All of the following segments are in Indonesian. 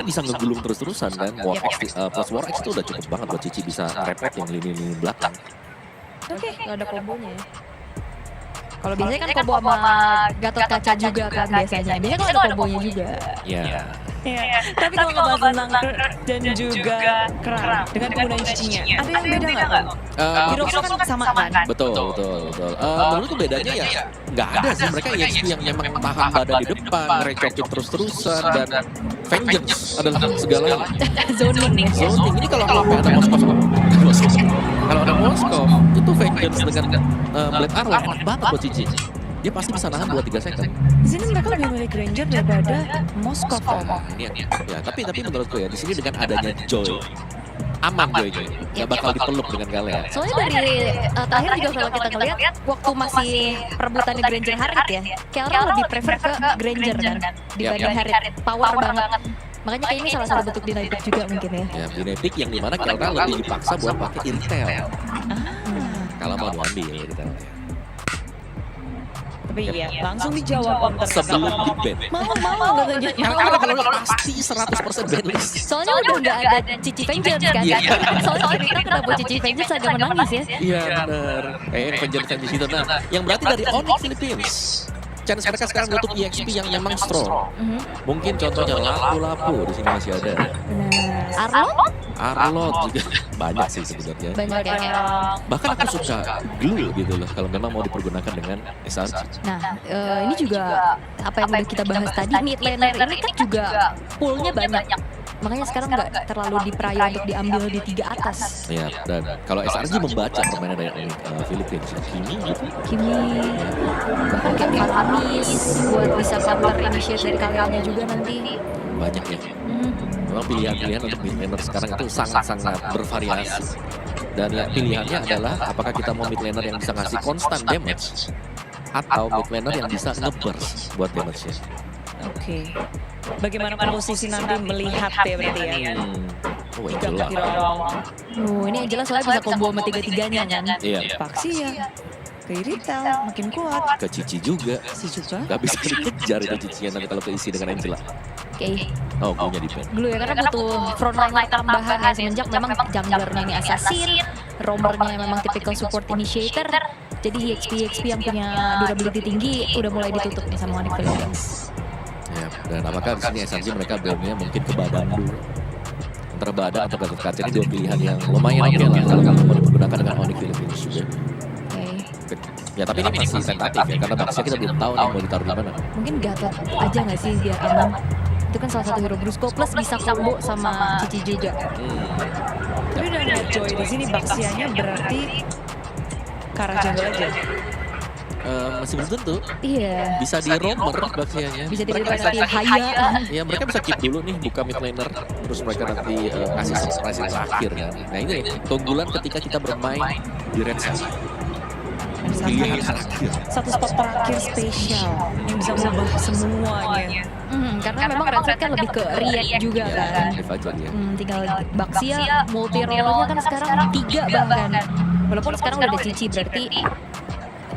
bisa ngegulung terus-terusan kan. War X plus War X itu udah cukup banget buat Cici bisa repetin lini-lini belakang. Oke, nggak ada kombonya ya. Kalau biasanya kan combo sama Gatot Kaca juga kan biasanya. Biasanya kalau ada kombonya juga. Ya. Iya. Tapi kalau ngebahas tentang dan juga Kerang dengan penggunaan cicinya, ada yang beda nggak? Heroes kan sama kan? Betul. Menurutku bedanya ya nggak ada sih, mereka EXP yang memang tahan badan di depan, ngerecokin terus-terusan, dan Vengeance adalah segalanya. Zoning ya. Zoning ini kalau sampai ada Moskov, kalau ada Moskov itu Vengeance dengan Blade Arrow enak banget buat Cici. Dia pasti bisa nahan 2-3 second. Di sini mereka lebih milih Granger daripada Moskov. Ini ya, tapi menurutku ya di sini dengan adanya Joy aman Joy nggak bakal dipeluk dengan kalian. Soalnya dari terakhir juga kalau kita ngeliat waktu masih perebutan di Granger Harit ya, Kelra lebih prefer ke Granger kan dibanding Harit. Power banget. Makanya kayak ini salah satu bentuk dynamic juga mungkin ya. Ya, dynamic yang dimana Kelra lebih dipaksa buat pakai Irtel. Kalau mau diambil Irtel. Tapi iya, langsung dijawab Om Sebelum di ban. Mau katanya. Karena kalau pasti 100% banlist. Soalnya udah nggak ada Cici Vengeance kan. Soalnya cerita kenapa Cici Vengeance agak menangis ya. Iya benar. Yang Vengeance di situ. Nah, yang berarti dari Onyx Philippines. Chance mereka sekarang untuk EXP yang memang strong. Mungkin contohnya Lapu-Lapu di sini masih ada. Arlo? Arlot juga banyak sih sebenarnya. Banyak ya. Bahkan aku suka Glue gitu loh kalau memang mau dipergunakan dengan SRG. Nah, ini juga apa yang udah kita bahas tadi, mid laner ini kan juga poolnya banyak. Makanya sekarang nggak terlalu diprayo untuk diambil di 3 atas. Ya, dan kalau SRG membaca permainan dari Philippines, Kimi gitu. Kimi, bahkan kayak Faramis buat bisa counter initiate dari kaliannya juga nanti. Banyak ya. Memang pilihan-pilihan untuk mid laner sekarang itu sangat-sangat bervariasi. Dan ya, pilihannya adalah apakah kita mau mid laner yang bisa ngasih konstan damage atau mid laner yang bisa nge-burst buat damage-nya. Oke. Bagaimana posisi nanti melihat ya berarti ya? Oh, Angela. Ini Angela soalnya bisa combo sama 3-3-nya kan. Iya. Paksi ya. Ke Irithel makin kuat. Ke Cici juga. Si juga. Gak bisa dikejar itu Cicinya nanti kalau keisi dengan Angela. Oke. Oh, punya di pen. Glue ya karena butuh frontline tambahan ya semenjak memang junglernya ini assassin, roamernya memang typical support initiator. Jadi EXP yang punya durability tinggi udah mulai ditutup nih sama Onyx Philippines. Ya, dan apakah di sini SRG mereka blame-nya mungkin ke badan dulu. Antara badan atau Gatot Kaca ini dua pilihan yang lumayan oke lah kalau mau dipergunakan dengan Onyx Philippines juga. Ya tapi ini masih tentatif ya karena Baxia kita belum tahu nih mau ditaruh di mana. Mungkin Gatot aja nggak sih biar aman. Itu kan salah satu hero Brusco plus bisa combo sama Cici juga. Tapi udah lihat Joy di sini Baxianya berarti ke arah jungle aja. Masih belum tentu. Iya. Bisa di roamer Baxianya. Bisa di haya. Ya mereka bisa keep dulu nih buka mid laner terus mereka nanti kasih surprise yang terakhir kan. Nah ini keunggulan ketika kita bermain di red side. Pilihan terakhir. Satu spot terakhir spesial yang bisa merubah semuanya. Karena memang red side kan lebih ke react juga kan. Tinggal Baxia multi role-nya kan sekarang 3 bahkan. Walaupun sekarang udah ada Cici berarti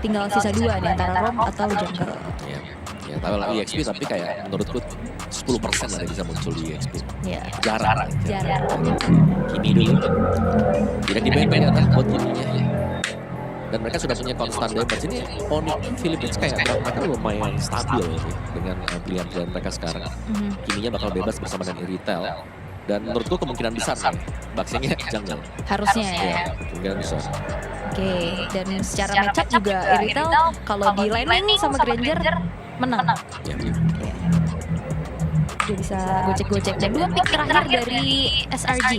tinggal sisa 2 nih antara Rom atau jungle. Ya tahu lah EXP tapi kayak menurutku 10% ada bisa muncul di EXP. Ya. Jarang. Kimi dulu. Tidak di-ban ya buat Kiminya ya. Dan mereka sudah punya konstan damage. Ini Onyx Philippines kayak mereka lumayan stabil sih dengan pilihan-pilihan mereka sekarang. Kiminya bakal bebas bersama dengan Irithel. Dan menurutku kemungkinan besar nih Baxianya jungle. Harusnya ya. Kemungkinan besar. Oke, dan secara matchup juga Irithel kalau di lane sama Granger menang. Ya. Dia bisa gocek-gocek. Dan 2 pick terakhir dari SRG.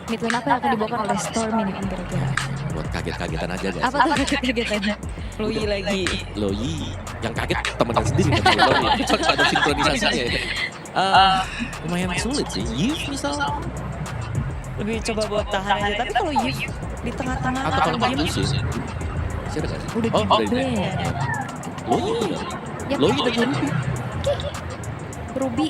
Mid lane apa yang akan dibawakan oleh Storm ini kira-kira? Buat kaget-kagetan aja guys. Apa tuh kaget-kagetannya? Loi lagi. Loi yang kaget temennya sendiri kan Loi. Soalnya ada sinkronisasinya ya. Lumayan sulit sih. Yves misal. Lebih coba buat tahan aja. Tapi kalau Yves di tengah-tengah atau kalau Pak Lucy. Masih ada kan? Udah di ban. Loi dan Ruby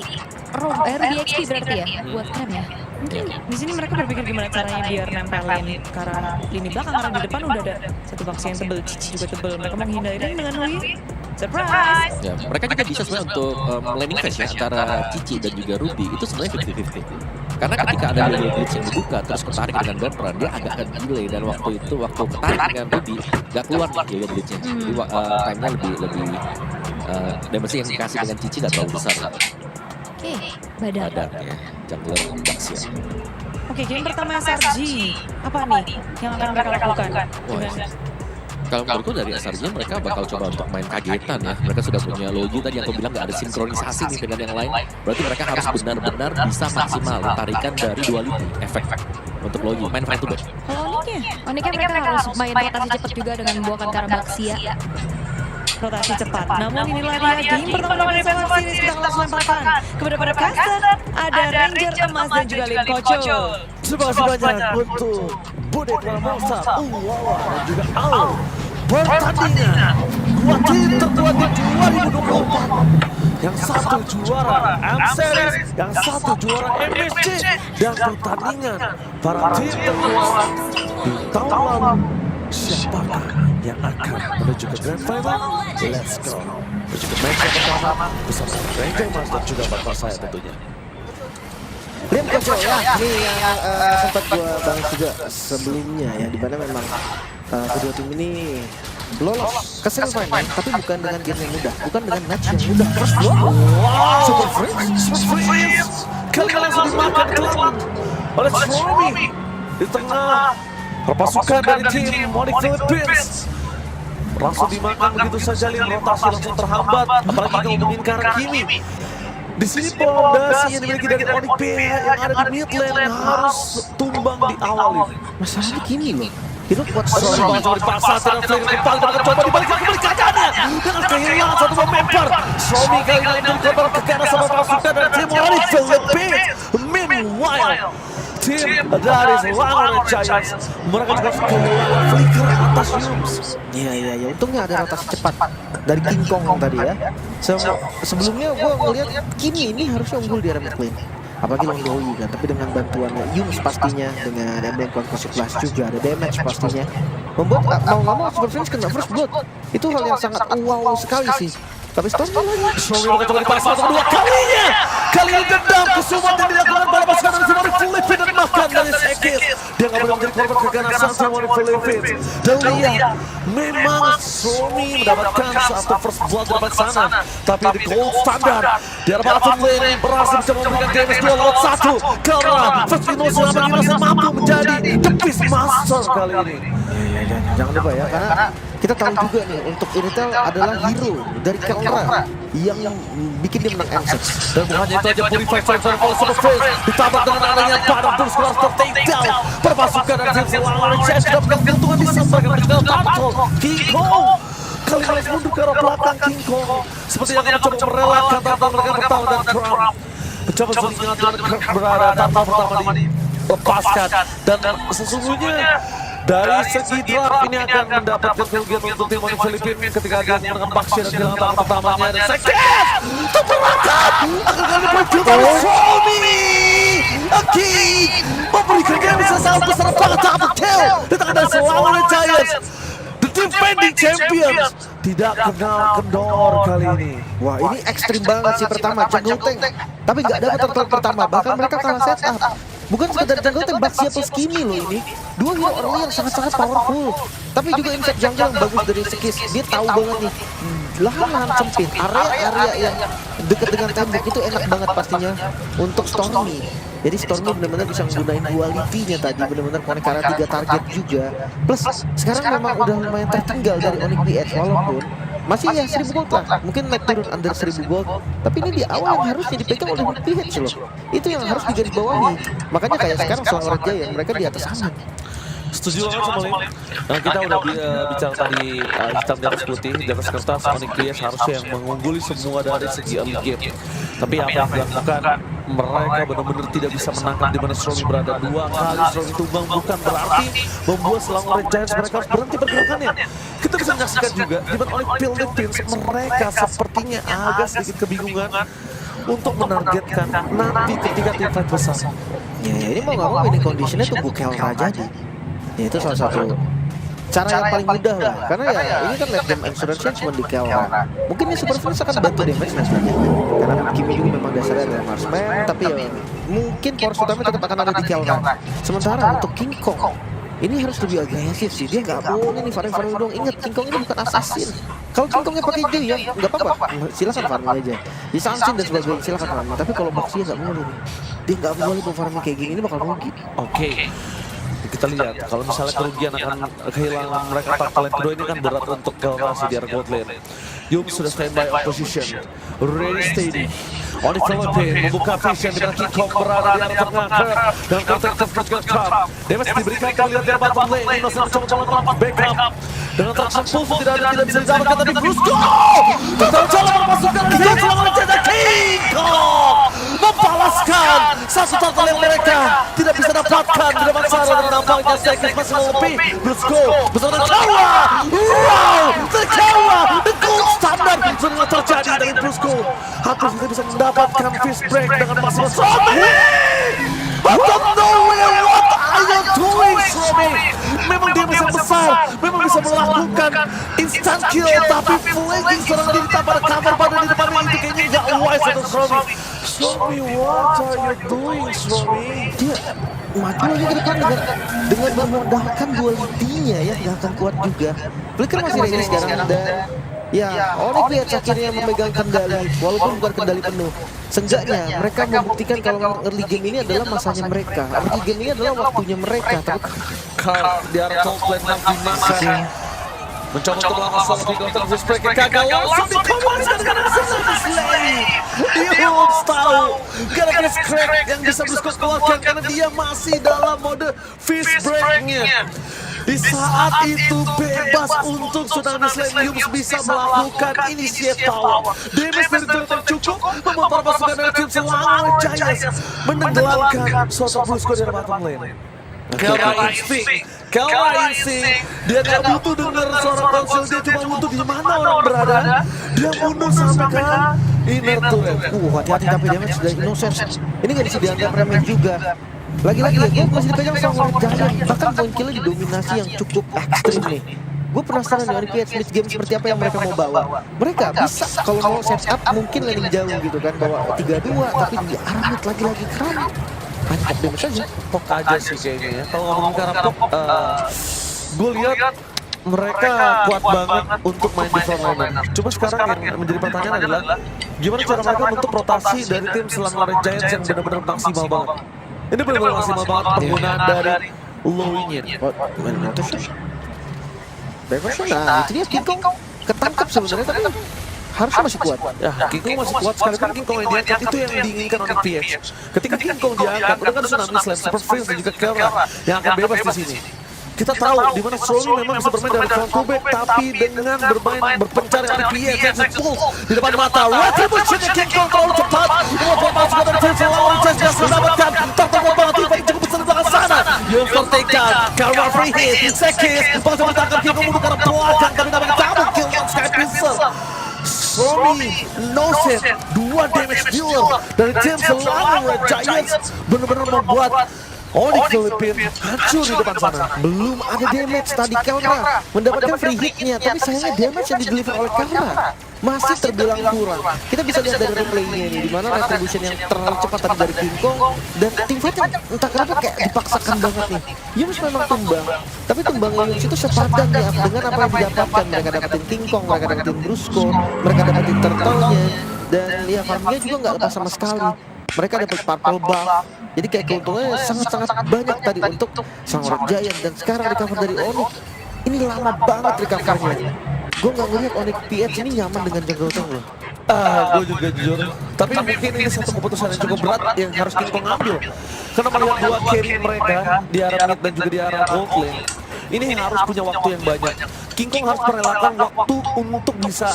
Ruby XP berarti ya buat krem ya. Mungkin di sini mereka berpikir gimana caranya biar nempelin ke arah lini belakang karena di depan udah ada satu Baxia yang tebel, Cici juga tebel. Mereka menghindarin dengan Loi. Surprise. Ya, mereka juga bisa sebenarnya untuk landing phase ya antara Cici dan juga Ruby itu sebenarnya 50-50. Karena ketika ada Leo Blitz yang dibuka terus ketarik dengan Bertrand, dia agak delay dan waktu ketarik dengan Ruby gak keluar nih Leo Blitznya. Jadi time-nya lebih damage yang dikasih dengan Cici gak terlalu besar. Oke, Badak. Badak ya, jungler Baxia. Oke, game pertama SRG. Apa nih yang akan mereka lakukan? Kalau menurutku dari SRG mereka bakal coba untuk main kagetan ya. Mereka sudah punya Logi tadi yang aku bilang gak ada sinkronisasi nih dengan yang lain. Berarti mereka harus benar-benar bisa maksimal tarikan dari duality efek untuk Logi. Main front to back. Kalau Oniknya mereka harus main rotasi cepat juga dengan membuahkan Karabaxia. rotasi cepat. Namun inilah dia game pertama dari Valor Series, kita langsung lemparkan kepada Kasset. Ada Ranger emas dan juga Lim Kocho. Terima kasih banyak untuk Bude Pramosa, Uwawa dan juga Al. Pertandingan dua tim terkuat di 2024. Yang satu juara M-Series, yang satu juara MSC. Dan pertandingan para tim terkuat di tahun lalu. Siapakah yang akan menuju ke Grand Final? Let's go. Menuju ke match yang pertama bersama Ranger Mas dan juga bapak saya tentunya. Lim Kocho ya, ini yang sempat gua bahas juga sebelumnya ya, dimana memang kedua tim ini lolos ke semifinal, tapi bukan dengan game yang mudah, bukan dengan match yang mudah. First blood, wow, Super Freeze, kali langsung dimakan telan oleh Stormy di tengah perpasukan dari tim Onyx Philippines. Langsung dimakan begitu saja, Lim, rotasi langsung terhambat, apalagi kalau ngomongin Kara Kimi. Di sini pondasi yang dimiliki dari Onyx yang ada di mid lane harus tumbang di awal ini. masalahnya Kimi loh, itu kuat Sorry banget coba dipaksa, tidak flare kembali, mereka coba dibalikan kembali keadaannya dengan kehilangan satu memper. Stormy kali ini menjadi korban kekerasan sama pasukan dari tim Onyx Philippines. Meanwhile, tim dari Selangor Giants mereka juga kehilangan flicker atas Yums. Iya, untungnya ada rotasi cepat dari King Kong tadi ya. Sebelumnya gua ngeliat Kimi ini harusnya unggul di area lane, apalagi lawan Doi kan, tapi dengan bantuannya Yums pastinya, dengan emblem Conquest Plus juga ada damage pastinya, membuat mau nggak mau Super Friends kena first blood. Itu hal yang sangat wow sekali sih. Tapi Stormy lagi. Stormy mereka coba dipaksa untuk kedua kalinya. Kali ini dendam kesumat yang dilakukan pada pasukan dari tim Philippines dan makan dari Sekis. Dia nggak boleh menjadi korban keganasan tim Philippines. Dan lihat, memang Stormy mendapatkan satu first blood di depan sana. Tapi di gold standard, di arah bottom lane berhasil bisa memberikan damage 2 lawan 1. Karena First Innocent mampu menjadi The Beast Master kali ini. Jangan lupa ya, karena kita tahu juga nih untuk Iritel adalah hero dari Kelra yang bikin dia menang M6. Dan bukan hanya itu aja, Purify Fighter All Super Face ditambah dengan adanya Padang Terus Cluster Takedown. Perpasukan dari tim Selangor Giants mendapatkan keuntungan disampaikan oleh Tarkol King Kong. Kali ini mundur ke arah belakang King Kong, seperti yang akan mencoba merelakan tantangan mereka pertama dan Trump. Mencoba selingat dengan berada tantangan pertama dilepaskan. Dan sesungguhnya dari segi draft ini akan mendapatkan kerugian untuk tim Onyx Philippines ketika dia menggunakan Baxia dan kehilangan tangan pertamanya. Dan Sekes terperangkap akan kali berhasil dari Stormy. Oke, memberikan game sangat besar banget double kill di tangan dari Selangor Giants. The defending champions tidak kenal kendor kali ini. Wah, ini ekstrim banget sih pertama jungle tank, tapi nggak dapat turret pertama, bahkan mereka kalah setup. Bukan sekedar jungle tank, Baxia plus Kimi loh ini. Dua hero early yang sangat-sangat powerful. Tapi juga insect jungle yang bagus dari Sekis. Dia tahu banget nih, lahan-lahan sempit, area-area yang dekat dengan tembok itu enak banget pastinya untuk Stormy. Jadi Stormy benar-benar bisa menggunakan duality-nya tadi, benar-benar connect karena 3 target juga. Plus sekarang memang udah lumayan tertinggal dari Onyx BH, walaupun masih ya 1000 gold lah, mungkin naik turun under 1000 gold. Tapi ini di awal yang harusnya dipegang oleh BH loh. Itu yang harus digarisbawahi. Makanya kayak sekarang Selangor Giants mereka di atas sana. Setuju banget sama Lim. Nah, kita udah bicara tadi hitam di atas putih, di atas kertas Onyx BH harusnya yang mengungguli semua dari segi early game. Tapi apa yang dilakukan, mereka benar-benar tidak bisa menangkap di mana Stormy berada. 2 kali Stormy tumbang bukan berarti membuat Selangor Giants mereka harus berhenti pergerakannya. Kita bisa menyaksikan juga di mana Onyx Philippines mereka sepertinya agak sedikit kebingungan untuk menargetkan nanti ketika tim fight besar. Ya ini mau nggak mau winning conditionnya tunggu Kelra jadi. Ya itu salah satu cara yang paling mudah lah. Karena ya ini kan late game insurance-nya cuma di Kelra. Mungkin ya Super Phoenix akan bantu damage match-nya. Karena Kimi juga memang dasarnya adalah marksman, tapi ya mungkin power utama tetap akan ada di Kelra. Sementara untuk King Kong ini harus lebih agresif sih. Dia nggak boleh nih farming dong. Ingat King Kong ini bukan assassin. Kalau King Kongnya pakai J ya nggak apa-apa. Silakan farming aja. Di Sansin dan sebagainya silakan farming. Tapi kalau Baxia nggak boleh nih. Dia nggak boleh farming kayak gini. Ini bakal rugi. Oke. Kita lihat kalau misalnya kerugian akan kehilangan mereka talent kedua ini kan berat untuk Kelra di area gold lane. Yum sudah standby opposition, ready steady. Onyx Philippine membuka vision dengan King Kong berada di area tengah dan konteks vertical cup. Damage diberikan kalian dari bottom lane. Innocent mencoba melakukan backup dengan tersentuh tidak bisa didapatkan tapi Brusco mencoba memasukkan King Kong selama mencetak King Kong membalaskan satu total yang mereka tidak bisa dapatkan di depan sana dan nampaknya Sekis masih lebih. Brusco bersama Kawa, wow, terkawa, the gold standard sudah terjadi dari Brusco. Hampir tidak bisa mendapatkan fist break dengan masih Somi. Out of nowhere, what are you doing, Somi? Memang dia bisa besar, memang bisa melakukan instant kill, tapi flanking seorang diri tanpa ada cover pada di depannya itu kayaknya nggak wise untuk Somi. Somi, what are you doing, Somi? Dia maju lagi ke depan dengan memodalkan duality-nya ya, nggak akan kuat juga. Flicker masih ready sekarang dan ya Onyx lihat akhirnya memegang kendali walaupun bukan kendali penuh. Seenggaknya mereka membuktikan kalau early game ini adalah masanya mereka. Early game ini adalah waktunya mereka. Tapi Carl di arah top lane nanti masih mencoba untuk melakukan solo di counter fist break gagal langsung dikomunikasikan dengan Service Lane. Dia belum tahu gara-gara crack yang bisa Brusco keluarkan karena dia masih dalam mode fist breaknya. Di saat itu bebas untuk Tsunami Sleniums bisa melakukan initiate power. Damage dari Jonathan cukup membuat para pasukan dari tim Selangor Giants menenggelamkan sosok Brusco dari bottom lane. Kelra instinct, dia gak butuh dengar suara konsil, dia cuma butuh di mana orang berada. Dia mundur sampai ke inner turret. hati-hati tapi damage sudah innocent. Ini nggak bisa dianggap remeh juga. Lagi-lagi ya, gue masih dipegang sama Giant. Bahkan poin killnya didominasi yang cukup ekstrim nih. Gue penasaran nih Onyx mid game seperti apa yang mereka mau bawa. Mereka bisa kalau mau set up mungkin landing jauh gitu kan, bawa 3-2 tapi di arah mid lagi-lagi keren. Banyak damage aja. Pok aja sih kayaknya ya. Kalau ngomongin ke arah pok, gue lihat mereka kuat banget untuk main di front liner. Cuma sekarang yang menjadi pertanyaan adalah gimana cara mereka untuk rotasi dari tim Selangor Giants yang benar-benar maksimal banget. Ini benar-benar maksimal banget penggunaan dari Low-nya. Nah, itu dia King Kong ketangkap sebenarnya tapi harusnya masih kuat. Ya, King Kong masih kuat sekali kan King Kong yang diangkat itu yang diinginkan oleh PX. Ketika King Kong diangkat, udah kan Tsunami Slam, Super Phoenix dan juga Kelra yang akan bebas di sini. Kita tahu di mana Sony memang bisa bermain dari front to back, tapi dengan bermain berpencar dari PX yang full di depan mata. Retribution King Kong terlalu cepat. Walaupun pasukan dari tim Selangor Giants bisa mendapatkan tertangkap banget Tiffany cukup besar di belakang sana. Yusuf take down, Kelra free hit, Sekis langsung ditangkap King Kong mundur ke arah belakang tapi dapat double kill on Sky Pistol. Somi, no set, 2 damage dealer dari tim Selangor Giants benar-benar membuat Onyx Philippine hancur di depan sana. Belum ada damage tadi Kelra mendapatkan free hit-nya, tapi sayangnya damage yang dideliver oleh Kelra masih terbilang kurang. Kita bisa lihat dari replaynya ini di mana retribution yang terlalu cepat tadi dari King Kong dan tim fight entah kenapa kayak dipaksakan banget nih. Yums memang tumbang, tapi tumbang Yums itu sepadan ya dengan apa yang didapatkan. Mereka dapetin King Kong, mereka dapetin Brusco, mereka dapetin turtle-nya dan ya farmnya juga nggak lepas sama sekali. Mereka dapat purple buff. Jadi kayak keuntungannya sangat-sangat banyak tadi untuk Selangor Giant dan sekarang recover dari Onyx. Ini lama banget recovernya. Gue nggak ngeliat Onyx PH ini nyaman dengan jungle tank loh. Gue juga jujur. Tapi mungkin ini satu keputusan yang cukup berat yang harus King Kong ambil. Karena melihat 2 carry mereka di arah mid dan juga di arah gold lane, ini harus punya waktu yang banyak. King Kong harus merelakan waktu untuk bisa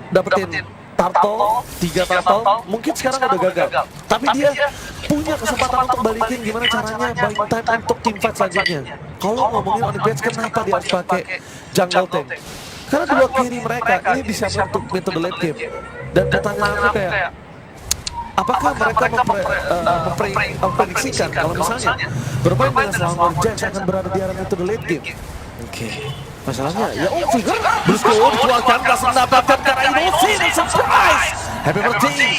dapetin turtle, 3 turtle, mungkin sekarang udah gagal. Tapi dia punya kesempatan untuk balikin gimana caranya buying time untuk team fight selanjutnya. Kalau ngomongin Onyx Giants, kenapa dia harus pakai jungle tank? Karena 2 carry mereka ini bisa untuk metode late game. Dan pertanyaan aku kayak, apakah mereka memprediksikan kalau misalnya bermain dengan Selangor Giants akan berada di arah metode late game? Oke. Masalahnya ya Figure Bruce Cole dikeluarkan, langsung mendapatkan karena Innocent dan surprise. Happy birthday.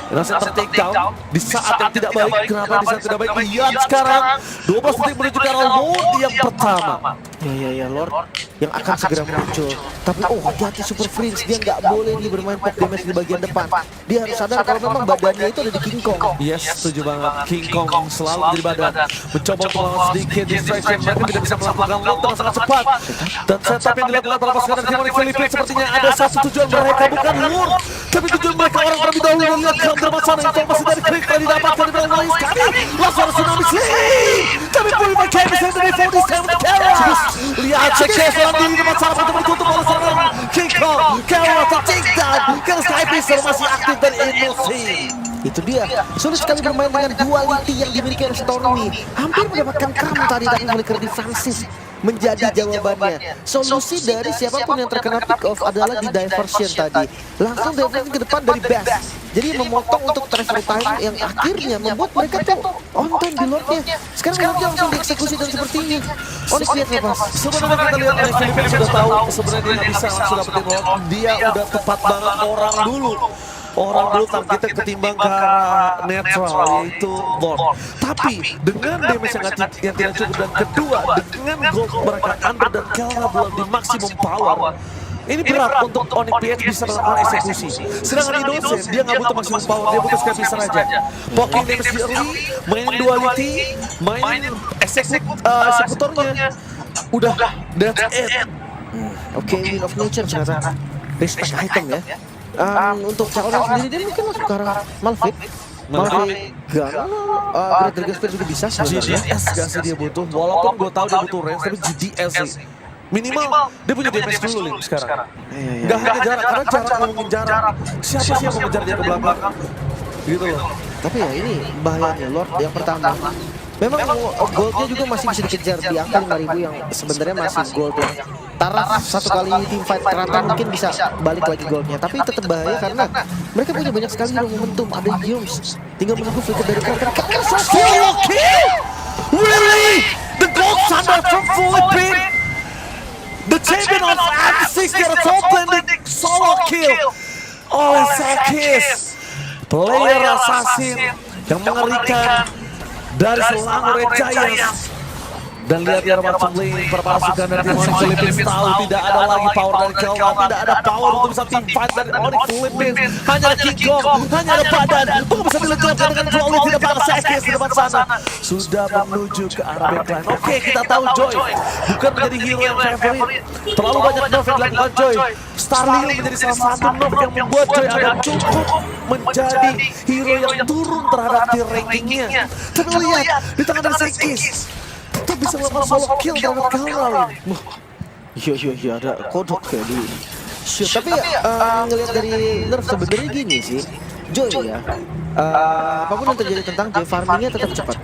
Innocent take down di saat yang tidak baik. Kenapa di saat tidak baik? Lihat sekarang 12 detik menuju ke arah Lord yang pertama. ya Lord yang akan segera muncul. Tapi hati-hati Super Prince, dia nggak boleh nih bermain pop damage di bagian depan. Dia harus sadar kalau memang badannya itu ada di King Kong. Yes, setuju banget. King Kong selalu menjadi badan. Mencoba untuk melawan sedikit distraction, mereka tidak bisa melakukan load dengan sangat cepat. Dan setup yang dilakukan oleh pasukan dari Demonic Philippines sepertinya ada satu tujuan mereka, bukan Lord. Tapi tujuan mereka orang terlebih dahulu. Dan lihat counter sana, informasi dari Quick telah didapatkan di belakang Lais kami. Langsung ada tsunami sling. Tapi Bully McKay bisa dari 47 Kara. Lihat Shakespeare selang diri depan sana untuk bertutup oleh serangan King Kong. Kara take down. Karena Sky Pistol masih aktif dan Innocent. Itu dia, sulit sekali bermain dengan duality yang dimiliki oleh Stormy. Hampir mendapatkan kram tadi, tapi Flicker defensif menjadi jawabannya. Solusi dari siapapun yang terkena pick off adalah di diversion tadi. Langsung diversion ke depan dari Bass. Jadi memotong untuk travel time yang akhirnya membuat mereka tuh on time di Lordnya. Sekarang Lordnya langsung dieksekusi dan seperti ini. Onyx lihat lepas. Sebenarnya kita lihat Onyx Philippines sudah tahu sebenarnya dia nggak bisa langsung dapetin Lord. Dia udah tepat banget orang dulu targetnya ketimbang ke arah netral yaitu Lord. Tapi dengan damage yang tidak cukup dan kedua dengan gold mereka Under dan Kelra belum di maksimum power. Ini berat untuk Onyx PH bisa melakukan eksekusi. Sedangkan Innocent dia nggak butuh maksimum power, dia butuh Sky Pistol aja. Poking damage di early, main duality, main eksekutornya. Udah, that's it. Oke, Wheel of Nature ternyata respect item ya. Untuk Caolan sendiri dia mungkin masuk ke arah Malphite Gun, Great Dragon Spear juga bisa sebenarnya. GDS gak sih dia butuh, walaupun gue tahu dia butuh range, tapi GDS sih minimal dia punya damage dulu Link sekarang. Gak hanya jarak, karena jarak ngomongin jarak, siapa sih yang mau ngejar dia ke belakang gitu loh. Tapi ya ini bahayanya Lord yang pertama. Memang goldnya juga masih bisa dikejar di angka 5.000 yang sebenarnya masih gold yang taraf satu kali team fight terakhir mungkin bisa balik lagi goldnya. Tapi tetap bahaya karena mereka punya banyak sekali momentum. Ada Yums, tinggal menunggu flicker dari karakter. Solo kill! Really? The gold standard from Philippines? The champion of M6 get a top landing solo kill oleh Sarkis, player assassin yang mengerikan dari Selangor Giants. Dan lihat ya macam lane perpasukan dari Demonic Philippines tahu tidak ada lagi power dari Kelra, tidak ada power untuk bisa team fight dari Onyx Philippines. Hanya ada King Kong, hanya ada badan. Bukan bisa dilenyapkan dengan Joy tidak pada Sekis di depan sana. Sudah menuju ke arah backline. Oke, kita tahu Joy bukan menjadi hero yang favorite. Terlalu banyak nerf yang dilakukan Joy. Starlil menjadi salah satu nerf yang membuat Joy agak cukup menjadi hero yang turun terhadap tier rankingnya. Tapi lihat di tangan dari Sekis, kita bisa melakukan solo kill terhadap Kelra. Iya ada kodok kayak di shoot. Tapi ngelihat dari nerf sebenarnya gini sih, Joy ya. Apapun yang terjadi tentang Joy, farmingnya tetap cepat.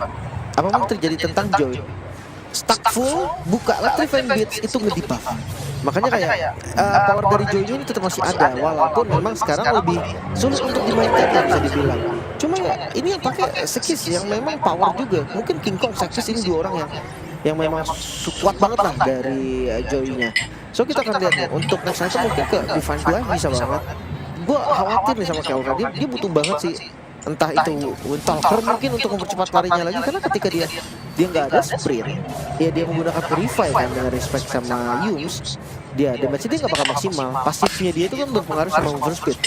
Apapun yang terjadi tentang Joy, stack full, buka Electrifying Beats itu nge-debuff. Makanya kayak power dari Joy ini tetap masih ada, walaupun memang sekarang lebih sulit untuk dimainkan ya bisa dibilang. Cuma ya ini yang pakai Sekis yang memang power juga. Mungkin King Kong, Sekis ini dua orang yang memang kuat banget lah dari Joy-nya. So kita akan lihat nih, untuk next item mungkin ke Divine Blind bisa banget. Gue khawatir nih sama Kelra, dia butuh banget sih. Entah itu Windtalker mungkin untuk mempercepat larinya lagi, karena ketika dia nggak ada sprint, ya dia menggunakan Purify kan dengan respect sama Yums, dia damage dia nggak bakal maksimal. Pasifnya dia itu kan berpengaruh sama overspeed.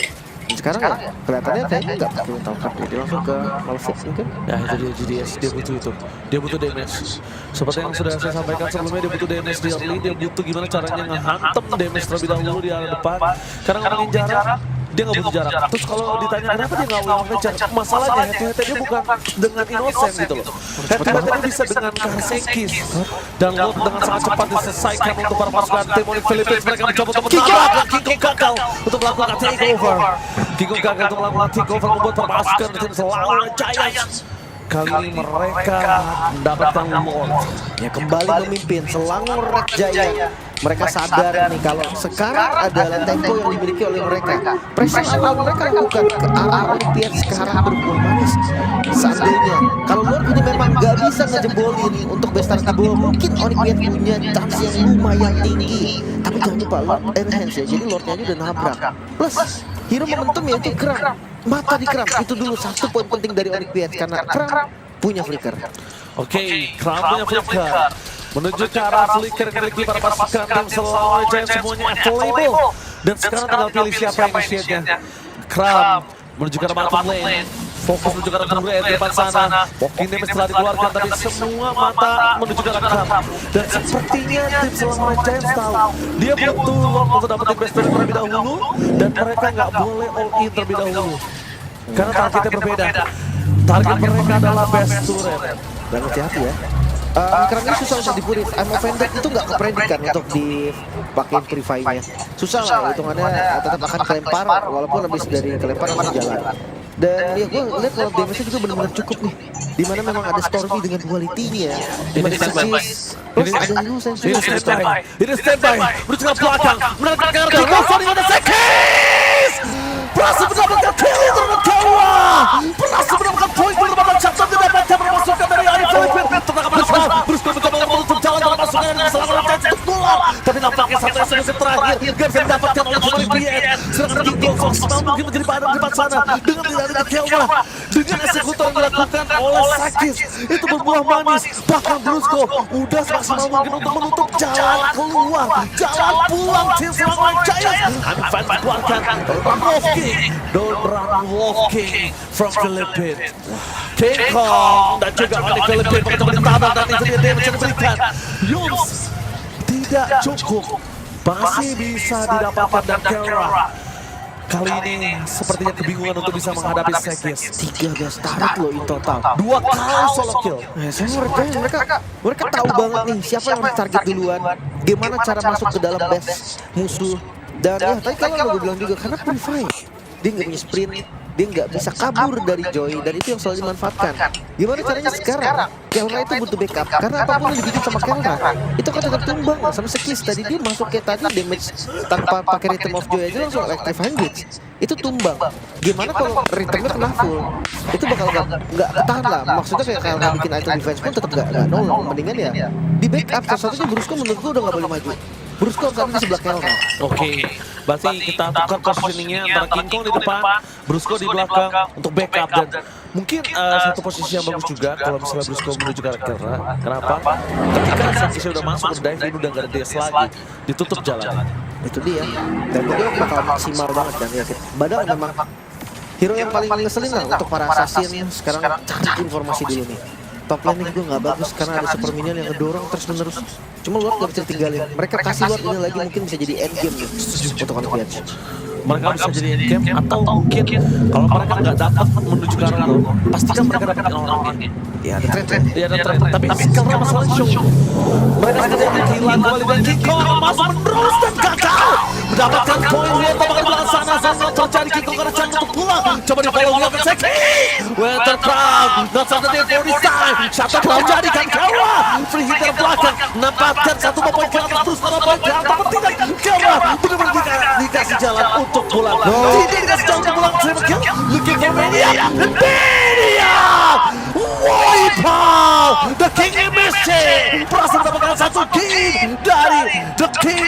Dan sekarang ya kelihatannya kayaknya nggak pakai Windtalker, dia langsung ke Malphite mungkin. Ya itu dia GDS, dia butuh itu. Dia butuh damage. Seperti yang sudah saya sampaikan sebelumnya, dia butuh damage di early, dia butuh gimana caranya ngehantem damage terlebih dahulu di arah depan. Karena ngomongin jarak, dia nggak butuh jarak. Terus kalau ditanya kenapa dia nggak Wheel of Nature, masalahnya head-to-head dia bukan dengan Innocent gitu loh. Head-to-head dia bisa dengan Sekis. Dan Lord dengan sangat cepat diselesaikan untuk para pasukan Demonic Philippines. Mereka mencoba untuk menabrak dan King Kong gagal untuk melakukan takeover. King Kong gagal untuk melakukan takeover membuat para pasukan tim Selangor Giants. Kali ini mereka mendapatkan Lord. Ya kembali memimpin Selangor Giants. Mereka sadar nih kalau sekarang adalah tempo yang dimiliki oleh mereka. Pressure awal mereka lakukan ke arah Olympiad sekarang berbuah manis. Seandainya kalau Lord ini memang gak bisa ngejebolin untuk Bestars di bawah. Mungkin Onyx Piet punya chance yang lumayan tinggi, tapi jangan lupa Lord Enhance ya, jadi Lordnya aja udah nabrak. Plus hero momentum yaitu Kram, mata di Kram itu dulu satu poin penting dari Onyx Piet karena Kram punya flicker. Oke, Kram punya flicker. Menuju ke arah flicker kiri para pasukan tim Selangor Giants semuanya available. Dan sekarang tinggal pilih siapa yang initiate-nya. Kram menuju ke arah bottom lane. Fokus menuju ke arah bottom lane di depan sana. Walking damage telah dikeluarkan tadi, semua mata menuju ke arah Kram. Dan sepertinya tim Selangor Giants tahu dia butuh Lord untuk dapetin best player terlebih dahulu. Dan mereka nggak boleh all in terlebih dahulu. Karena targetnya berbeda. Target mereka adalah best turret. Dan hati-hati ya. Kram ini susah untuk dipurif. I'm offended itu nggak kepredikan untuk dipakai purify-nya. Susah lah, hitungannya tetap akan kelempar walaupun habis dari kelempar langsung jalan. Dan ya gue lihat kalau damage-nya juga benar-benar cukup nih. Dimana memang ada Stormy dengan duality-nya. Dimana Sexis, plus ada Innocence. Ini standby, menuju ke belakang, menekan ke arah Kiko, Sonic ada Sekis! Berhasil mendapatkan kill terhadap Kawa! Berhasil mendapatkan poin terhadap Jackson, didapatkan bermasukkan dari Ari Filipin. Tertangkap Brusko mencoba menutup jalan dalam masukan yang Selangor Giants untuk keluar. Tapi nampaknya satu SMS terakhir, gak bisa didapatkan oleh Onyx Piet. Sedangkan King Fox mungkin menjadi badan di depan sana, dengan tidak ada Kawa. Dengan eksekutor yang dilakukan oleh Sekis, itu berbuah manis. Bahkan Brusko udah semaksimal mungkin untuk menutup jalan keluar, jalan pulang tim Selangor Giants. Hanifan dikeluarkan, Wolf King, don't run Wolf King from Philippines. King Kong dan juga Onyx Philippines mencoba ditabrak dan itu dia damage yang diberikan. Yums tidak cukup, masih bisa didapatkan dan Kera. Kali ini sepertinya kebingungan untuk bisa menghadapi Sekis. 13 tarik loh in total. 2 kali solo kill. Saya mereka tahu banget nih siapa yang target duluan, gimana cara masuk ke dalam base musuh. Dan ya tadi kalau gue bilang juga karena purify, dia nggak punya sprint, dia nggak bisa kabur dari Joy, dan itu yang selalu dimanfaatkan. Gimana caranya sekarang? Kelra itu butuh backup karena apapun yang dibikin sama Kelra itu kan tetap tumbang sama Sekis. Tadi dia masuk kayak tadi damage tanpa pakai Rhythm of Joy aja langsung Electrifying Blitz, itu tumbang. Gimana kalau rhythmnya kena full? Itu bakal nggak ketahan lah. Maksudnya kayak Kelra bikin item defense pun tetap nggak nolong. Mendingan ya di backup. Satu-satunya Brusko menurut gue udah nggak boleh maju. Brusko harus ada di sebelah Kelra. Oke, berarti kita tukar positioningnya antara King Kong di depan, Brusko di belakang untuk backup. Dan mungkin satu posisi yang bagus juga kalau misalnya Brusko menuju ke arah Kelra. Kenapa? Ketika Sekisnya udah masuk ke dive, ini udah gak ada DS lagi, ditutup jalan. Itu dia. Dan gue bakal maksimal banget kan ya. Badal memang hero yang paling ngeselin lah untuk para assassin. Sekarang cari informasi dulu nih. Top lane gue nggak bagus karena ada super minion yang ngedorong terus menerus. Cuma Lord gak bisa tinggalin. Mereka kasih Lord ini lagi mungkin bisa jadi end game nih untuk Onyx Piet. Mereka bisa jadi end game atau mungkin kalau mereka nggak dapat menuju ke arah Lord, pastikan mereka dapat orang-orangnya. Ya ada trend. Iya ada trend, tapi sekarang masalah show. Mereka sedang kehilangan kembali dan King Kong masuk menerus dan gagal mendapatkan poin. Lihat tampakan belakang sana, sangat terjadi King Kong karena jangan untuk pulang. Coba di follow lihat Sekis. Winter Crown, not something for this time. Shutdown terjadi kan Kawa. Free hit dari belakang, nampakkan satu poin ke atas terus para poin ke atas. Tapi tidak, Kawa benar-benar dikasih jalan untuk pulang. Tidak dikasih jalan untuk pulang. Triple kill, looking for Mania. Mania! Wipeout! The King MSC berhasil mendapatkan satu king dari The King